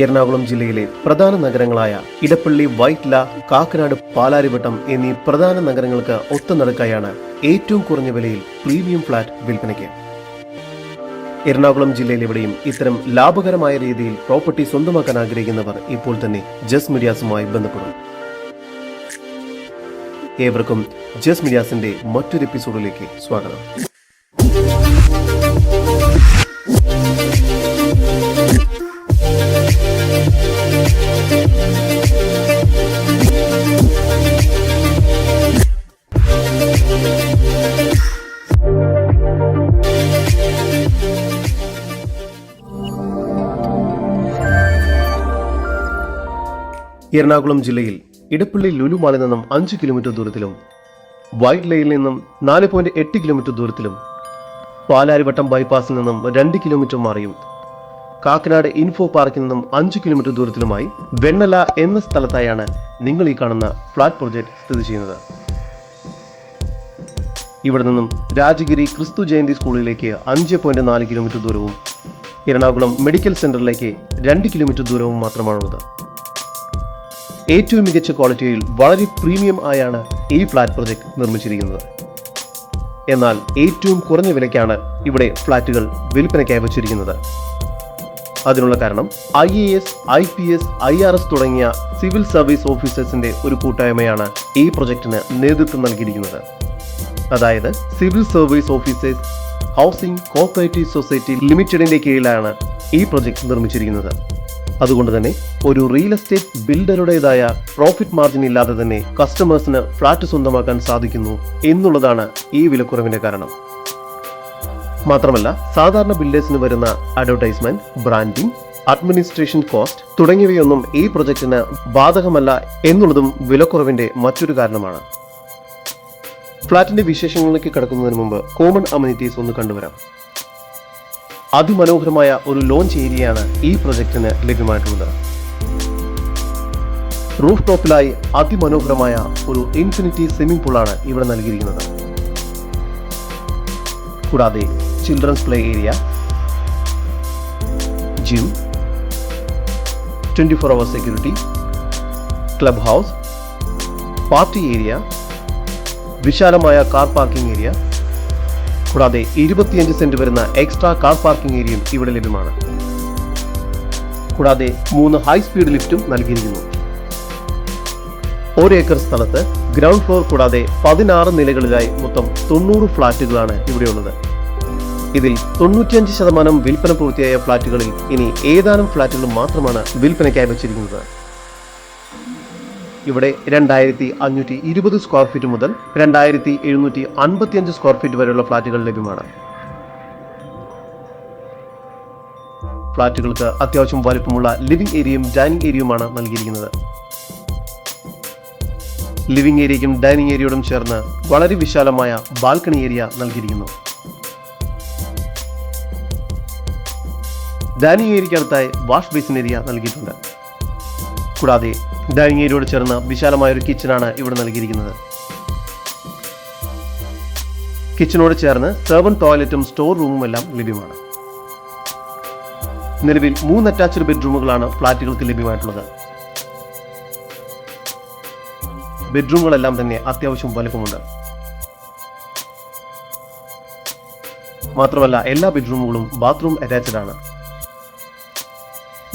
എറണാകുളം ജില്ലയിലെ പ്രധാന നഗരങ്ങളായ ഇടപ്പള്ളി, വൈറ്റ്ല, കാക്കനാട്, പാലാരിവട്ടം എന്നീ പ്രധാന നഗരങ്ങൾക്ക് ഒത്തുനടക്കായാണ് ഏറ്റവും കുറഞ്ഞ വിലയിൽ പ്രീമിയം ഫ്ളാറ്റ് വിൽപ്പനയ്ക്ക്. എറണാകുളം ജില്ലയിലെവിടെയും ഇത്തരം ലാഭകരമായ രീതിയിൽ പ്രോപ്പർട്ടി സ്വന്തമാക്കാൻ ആഗ്രഹിക്കുന്നവർ ഇപ്പോൾ തന്നെ ജസ് മീഡിയാസുമായി ബന്ധപ്പെടും. ഏവർക്കും ജസ് മീഡിയാസിന്റെ മറ്റൊരു എപ്പിസോഡിലേക്ക് സ്വാഗതം. എറണാകുളം ജില്ലയിൽ ഇടപ്പള്ളി ലുലു മാളിൽ നിന്നും 5 കിലോമീറ്റർ ദൂരത്തിലും, വൈറ്റ്ലയിൽ നിന്നും 4.8 കിലോമീറ്റർ ദൂരത്തിലും, പാലാരിവട്ടം ബൈപ്പാസിൽ നിന്നും 2 കിലോമീറ്റർ മാറിയും, കാക്കനാട് ഇൻഫോ പാർക്കിൽ നിന്നും 5 കിലോമീറ്റർ ദൂരത്തിലുമായി വെണ്ണല എന്ന സ്ഥലത്തായാണ് നിങ്ങൾ ഈ കാണുന്ന ഫ്ളാറ്റ് പ്രോജക്റ്റ് സ്ഥിതി ചെയ്യുന്നത്. ഇവിടെ നിന്നും രാജഗിരി ക്രിസ്തു ജയന്തി സ്കൂളിലേക്ക് 5.4 കിലോമീറ്റർ ദൂരവും, എറണാകുളം മെഡിക്കൽ സെന്ററിലേക്ക് 2 കിലോമീറ്റർ ദൂരവും മാത്രമാണുള്ളത്. ഏറ്റവും മികച്ച ക്വാളിറ്റിയിൽ വളരെ പ്രീമിയം ആയാണ് ഈ ഫ്ളാറ്റ് പ്രോജക്റ്റ് നിർമ്മിച്ചിരിക്കുന്നത്. എന്നാൽ ഏറ്റവും കുറഞ്ഞ വിലയ്ക്കാണ് ഇവിടെ ഫ്ളാറ്റുകൾ വിൽപ്പനയ്ക്കായി വച്ചിരിക്കുന്നത്. അതിനുള്ള കാരണം IAS, IPS, IRS തുടങ്ങിയ സിവിൽ സർവീസ് ഓഫീസേഴ്സിന്റെ ഒരു കൂട്ടായ്മയാണ് ഈ പ്രൊജക്ടിന് നേതൃത്വം നൽകിയിരിക്കുന്നത്. അതായത് civil service officers housing cooperative society ലിമിറ്റഡിന്റെ കീഴിലാണ് ഈ പ്രൊജക്ട് നിർമ്മിച്ചിരിക്കുന്നത്. അതുകൊണ്ട് തന്നെ ഒരു റിയൽ എസ്റ്റേറ്റ് ബിൽഡറുടേതായ പ്രോഫിറ്റ് മാർജിൻ ഇല്ലാതെ തന്നെ കസ്റ്റമേഴ്സിന് ഫ്ളാറ്റ് സ്വന്തമാക്കാൻ സാധിക്കുന്നു എന്നുള്ളതാണ് ഈ വിലക്കുറവിന്റെ കാരണം. മാത്രമല്ല, സാധാരണ ബിൽഡേഴ്സിന് വരുന്ന അഡ്വർടൈസ്മെന്റ്, ബ്രാൻഡിംഗ്, അഡ്മിനിസ്ട്രേഷൻ കോസ്റ്റ് തുടങ്ങിയവയൊന്നും ഈ പ്രൊജക്ടിന് ബാധകമല്ല എന്നുള്ളതും വിലക്കുറവിന്റെ മറ്റൊരു കാരണമാണ്. ഫ്ളാറ്റിന്റെ വിശേഷങ്ങളിലേക്ക് കടക്കുന്നതിന് മുമ്പ് കോമൺ അമ്യൂണിറ്റീസ് ഒന്ന് കണ്ടുവരാം. അതിമനോഹരമായ ഒരു ലോഞ്ച് ഏരിയയാണ് ഈ പ്രൊജക്ടിന് ലഭ്യമായിട്ടുള്ളത്. റൂഫ് ടോപ്പിലായി അതിമനോഹരമായ ഒരു ഇൻഫിനിറ്റി സ്വിമ്മിംഗ് പൂളാണ് ഇവിടെ നൽകിയിരിക്കുന്നത്. കൂടാതെ children's play area, gym, 24 hour security, club house, party area, വിശാലമായ കാർ പാർക്കിംഗ് ഏരിയ, കൂടാതെ 25 സെന്റ് വരുന്ന എക്സ്ട്രാ കാർ പാർക്കിംഗ് ഏരിയയും ഇവിടെ ലഭ്യമാണ്. കൂടാതെ 3 ഹൈ സ്പീഡ് ലിഫ്റ്റും നൽകിയിരിക്കുന്നു. 1 ഏക്കർ സ്ഥലത്ത് ഗ്രൗണ്ട് ഫ്ലോർ കൂടാതെ 16 നിലകളിലായി മൊത്തം 90 ഫ്ളാറ്റുകളാണ് ഇവിടെയുള്ളത്. ഇതിൽ 95% വിൽപ്പന പൂർത്തിയായ ഫ്ളാറ്റുകളിൽ ഇനി ഏതാനും ഫ്ളാറ്റുകൾ മാത്രമാണ് വിൽപ്പനയ്ക്കായി വച്ചിരിക്കുന്നത്. ഇവിടെ 2520 സ്ക്വയർ ഫീറ്റ് മുതൽ 2755 സ്ക്വയർ ഫീറ്റ് വരെയുള്ള ഫ്ളാറ്റുകൾ ലഭ്യമാണ്. ഫ്ളാറ്റുകൾക്ക് അത്യാവശ്യം വലിപ്പമുള്ള ലിവിംഗ് ഏരിയയും ഡൈനിങ് ഏരിയയുമാണ് നൽകിയിരിക്കുന്നത്. ലിവിംഗ് ഏരിയയ്ക്കും ഡൈനിങ് ഏരിയയോടും ചേർന്ന് വളരെ വിശാലമായ ബാൽക്കണി ഏരിയ നൽകിയിരിക്കുന്നു. ഡൈനിങ് ഏരിയയ്ക്കടുത്തായി വാഷ് ബേസിൻ ഏരിയ നൽകിയിട്ടുണ്ട്. കൂടാതെ ഡൈനിങ് ഏരിയയോട് ചേർന്ന് വിശാലമായ ഒരു കിച്ചണാണ് ഇവിടെ നൽകിയിരിക്കുന്നത്. കിച്ചണോട് ചേർന്ന് സെർവന്റ് ടോയ്ലറ്റും സ്റ്റോർ റൂമും എല്ലാം ലഭ്യമാണ്. നിലവിൽ 3 അറ്റാച്ച്ഡ് ബെഡ്റൂമുകളാണ് ഫ്ളാറ്റുകൾക്ക് ലഭ്യമായിട്ടുള്ളത്. ബെഡ്റൂമുകളെല്ലാം തന്നെ അത്യാവശ്യം വലുപ്പമുണ്ട്. മാത്രമല്ല, എല്ലാ ബെഡ്റൂമുകളും ബാത്റൂം അറ്റാച്ച്ഡ് ആണ്.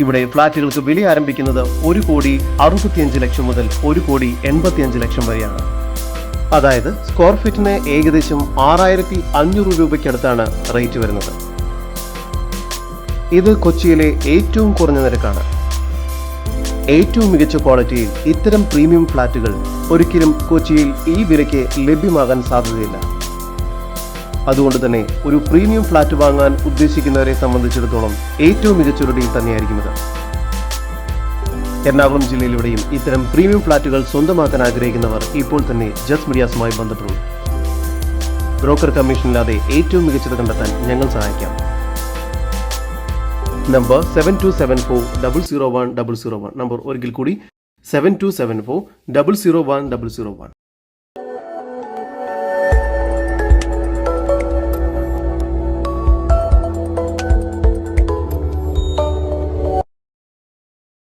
ഇവിടെ ഫ്ളാറ്റുകൾക്ക് വില ആരംഭിക്കുന്നത് 1,65,00,000 മുതൽ 1,85,00,000 വരെയാണ്. അതായത് സ്ക്വയർ ഫീറ്റിന് ഏകദേശം 6,500 രൂപയ്ക്കടുത്താണ് റേറ്റ് വരുന്നത്. ഇത് കൊച്ചിയിലെ ഏറ്റവും കുറഞ്ഞ നിരക്കാണ്. ഏറ്റവും മികച്ച ക്വാളിറ്റിയിൽ ഇത്തരം പ്രീമിയം ഫ്ളാറ്റുകൾ ഒരിക്കലും കൊച്ചിയിൽ ഈ വിലയ്ക്ക് ലഭ്യമാകാൻ സാധ്യതയില്ല. അതുകൊണ്ട് തന്നെ ഒരു പ്രീമിയം ഫ്ളാറ്റ് വാങ്ങാൻ ഉദ്ദേശിക്കുന്നവരെ സംബന്ധിച്ചിടത്തോളം ഏറ്റവും മികച്ചൊരു ഡീൽ തന്നെയായിരിക്കും ഇത്. എറണാകുളം ജില്ലയിലൂടെയും ഇത്തരം പ്രീമിയം ഫ്ളാറ്റുകൾ സ്വന്തമാക്കാൻ ആഗ്രഹിക്കുന്നവർ ഇപ്പോൾ തന്നെ ജസ് മീഡിയാസുമായി ബന്ധപ്പെടും. ബ്രോക്കർ കമ്മീഷനില്ലാതെ ഏറ്റവും മികച്ചത് കണ്ടെത്താൻ ഞങ്ങൾ സഹായിക്കാം. നമ്പർ 7274001001. നമ്പർ ഒരിക്കൽ കൂടി 7274001001.